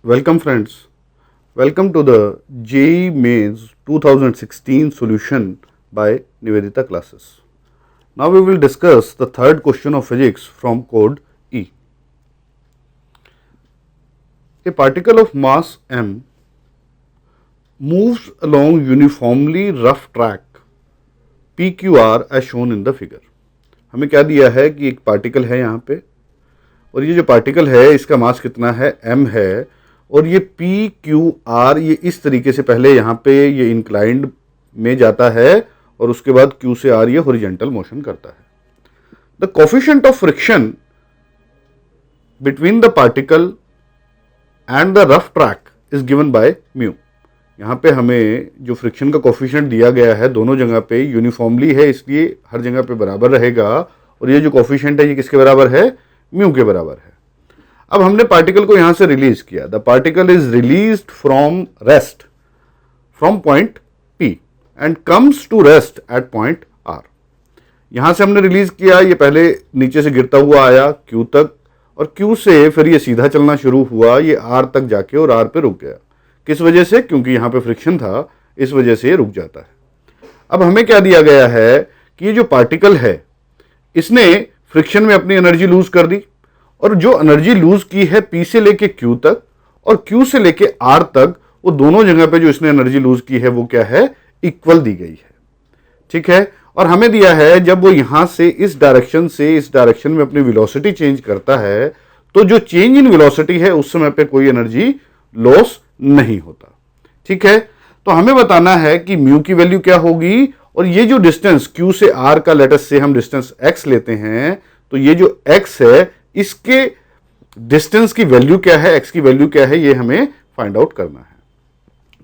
Welcome friends. Welcome to the JEE Mains 2016 solution by Nivedita classes. Now we will discuss the third question of physics from code E. A particle of mass m moves along uniformly rough track PQR as shown in the figure. हमें क्या दिया है कि एक particle है यहाँ पे और ये जो पार्टिकल है इसका मास कितना है m है और ये पी क्यू आर ये इस तरीके से पहले यहाँ पे ये इंक्लाइंड में जाता है और उसके बाद क्यू से आर ये हॉरिजॉन्टल मोशन करता है. The coefficient of friction between the particle and the rough track is given by mu. यहाँ पे हमें जो फ्रिक्शन का कोफिशिएंट दिया गया है दोनों जगह पे यूनिफॉर्मली है, इसलिए हर जगह पे बराबर रहेगा और ये जो कोफिशिएंट है ये किसके बराबर है? म्यू के बराबर है. अब हमने पार्टिकल को यहां से रिलीज किया. The particle is released from rest from point P and comes to rest at point R. यहां से हमने रिलीज किया, ये पहले नीचे से गिरता हुआ आया Q तक और Q से फिर ये सीधा चलना शुरू हुआ, ये R तक जाके और R पे रुक गया. किस वजह से? क्योंकि यहां पे फ्रिक्शन था, इस वजह से ये रुक जाता है. अब हमें क्या दिया गया है कि ये जो पार्टिकल है इसने फ्रिक्शन में अपनी एनर्जी लूज कर दी और जो एनर्जी लूज की है P से लेके Q तक और Q से लेके R तक, वो दोनों जगह पे जो इसने एनर्जी लूज की है वो क्या है? इक्वल दी गई है. ठीक है. और हमें दिया है जब वो यहां से इस डायरेक्शन में अपनी वेलोसिटी चेंज करता है तो जो चेंज इन वेलोसिटी है उस समय पे कोई एनर्जी लॉस नहीं होता. ठीक है. तो हमें बताना है कि म्यू की वैल्यू क्या होगी और ये जो डिस्टेंस Q से R का लेटस से हम डिस्टेंस x लेते हैं तो ये जो x है इसके डिस्टेंस की वैल्यू क्या है, x की वैल्यू क्या है, ये हमें फाइंड आउट करना है.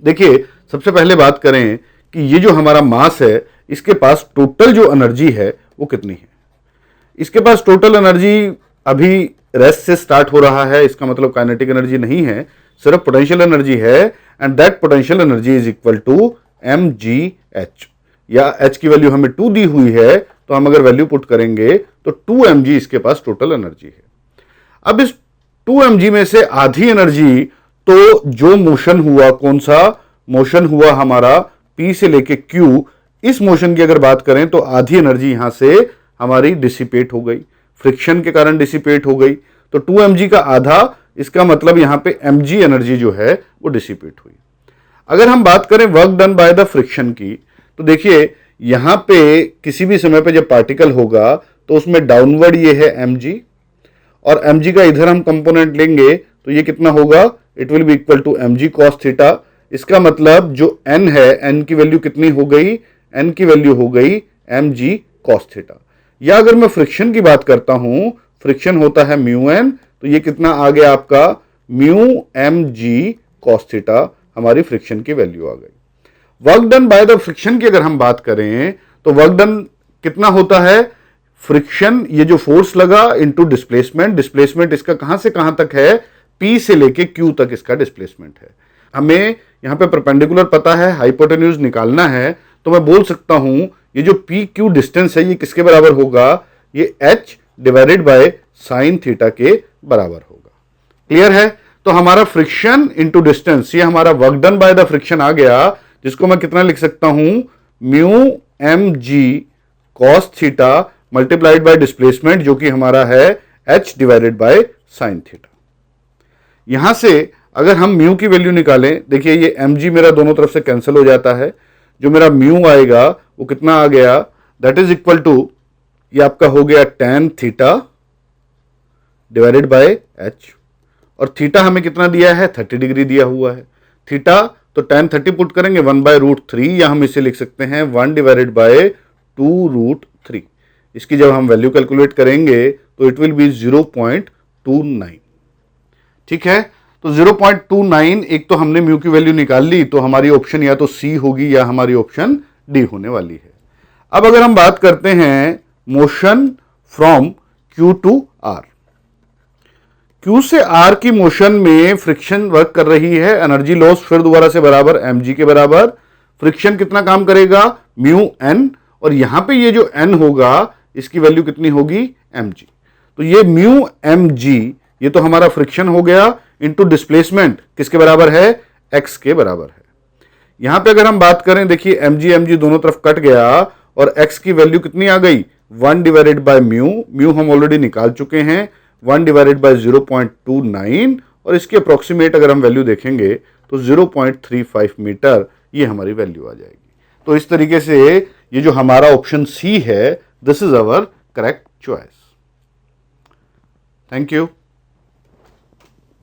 देखिए सबसे पहले बात करें कि ये जो हमारा मास है इसके पास टोटल जो एनर्जी है वो कितनी है. इसके पास टोटल एनर्जी अभी रेस्ट से स्टार्ट हो रहा है, इसका मतलब काइनेटिक एनर्जी नहीं है, सिर्फ पोटेंशियल एनर्जी है and that potential energy is equal to mgh. या h की वैल्यू हमें 2 दी हुई है तो हम अगर वैल्यू पुट करेंगे तो 2 mg इसके पास टोटल एनर्जी है. अब इस 2 mg में से आधी एनर्जी तो जो मोशन हुआ, कौन सा मोशन हुआ हमारा P से लेके Q, इस मोशन की अगर बात करें तो आधी एनर्जी यहां से हमारी डिसिपेट हो गई, फ्रिक्शन के कारण डिसिपेट हो गई. तो 2 mg का आधा, इसका मतलब यहां पे mg एनर्जी जो है वो डिसिपेट हुई. अगर हम बात करें work done by the friction की तो देखिए यहां पे किसी भी समय पे जब पार्टिकल होगा तो उसमें डाउनवर्ड ये है mg और mg का इधर हम कंपोनेंट लेंगे तो ये कितना होगा? It will be equal to mg cos theta. इसका मतलब जो n है, n की वैल्यू कितनी हो गई? n की वैल्यू हो गई mg cos थीटा. या अगर मैं फ्रिक्शन की बात करता हूं, फ्रिक्शन होता है म्यू n, तो ये कितना आ गया आपका? म्यू mg cos थीटा हमारी फ्रिक्शन की वैल्यू आ गई. Work done by the friction की अगर हम बात करें तो वर्क डन कितना होता है? फ्रिक्शन, ये जो फोर्स लगा इनटू डिस्प्लेसमेंट, डिस्प्लेसमेंट इसका कहां से कहां तक है? P से लेके Q तक इसका डिस्प्लेसमेंट है. हमें यहां पे परपेंडिकुलर पता है, हाइपोटेन्यूज निकालना है, तो मैं बोल सकता हूं ये जो PQ डिस्टेंस है ये किसके बराबर होगा? ये H divided by sine theta के बराबर होगा. क्लियर है? तो हमारा फ्रिक्शन इंटू डिस्टेंस, ये हमारा work done by the friction आ गया, जिसको मैं कितना लिख सकता हूं? Mu mg cos theta multiplied by displacement जो कि हमारा है h divided by sine theta. यहां से अगर हम म्यू की वैल्यू निकालें, देखिए ये mg मेरा दोनों तरफ से कैंसिल हो जाता है, जो मेरा म्यू आएगा वो कितना आ गया? दैट इज इक्वल टू, ये आपका हो गया tan theta divided by h और थीटा हमें कितना दिया है? 30 डिग्री दिया हुआ है. थीटा तो tan 30 पुट करेंगे 1/√3 या हम इसे लिख सकते हैं 1 डिवाइडेड बाय 2√3. इसकी जब हम वैल्यू कैलकुलेट करेंगे तो इट विल बी 0.29. ठीक है. तो 0.29, एक तो हमने म्यू की वैल्यू निकाल ली, तो हमारी ऑप्शन या तो सी होगी या हमारी ऑप्शन डी होने वाली है. अब अगर हम बात करते हैं motion from Q to R, Q से R की मोशन में फ्रिक्शन वर्क कर रही है, एनर्जी लॉस फिर दोबारा से बराबर mg के बराबर. फ्रिक्शन कितना काम करेगा? म्यू n, और यहां पे ये जो n होगा इसकी वैल्यू कितनी होगी? mg. तो ये म्यू mg ये तो हमारा फ्रिक्शन हो गया, इंटू डिस्प्लेसमेंट किसके बराबर है, एक्स के बराबर है। यहां पे अगर हम बात करें, देखिए एम जी दोनों तरफ कट गया और एक्स की वैल्यू कितनी आ गई, 1 डिवाइडेड बाय म्यू हम ऑलरेडी निकाल चुके हैं, 1 डिवाइडेड बाय 0.29, और इसकी अप्रोक्सीमेट अगर हम वैल्यू देखेंगे तो 0.35 मीटर ये हमारी वैल्यू आ जाएगी। तो इस तरीके से ये जो हमारा ऑप्शन सी है, this is our correct choice. Thank you.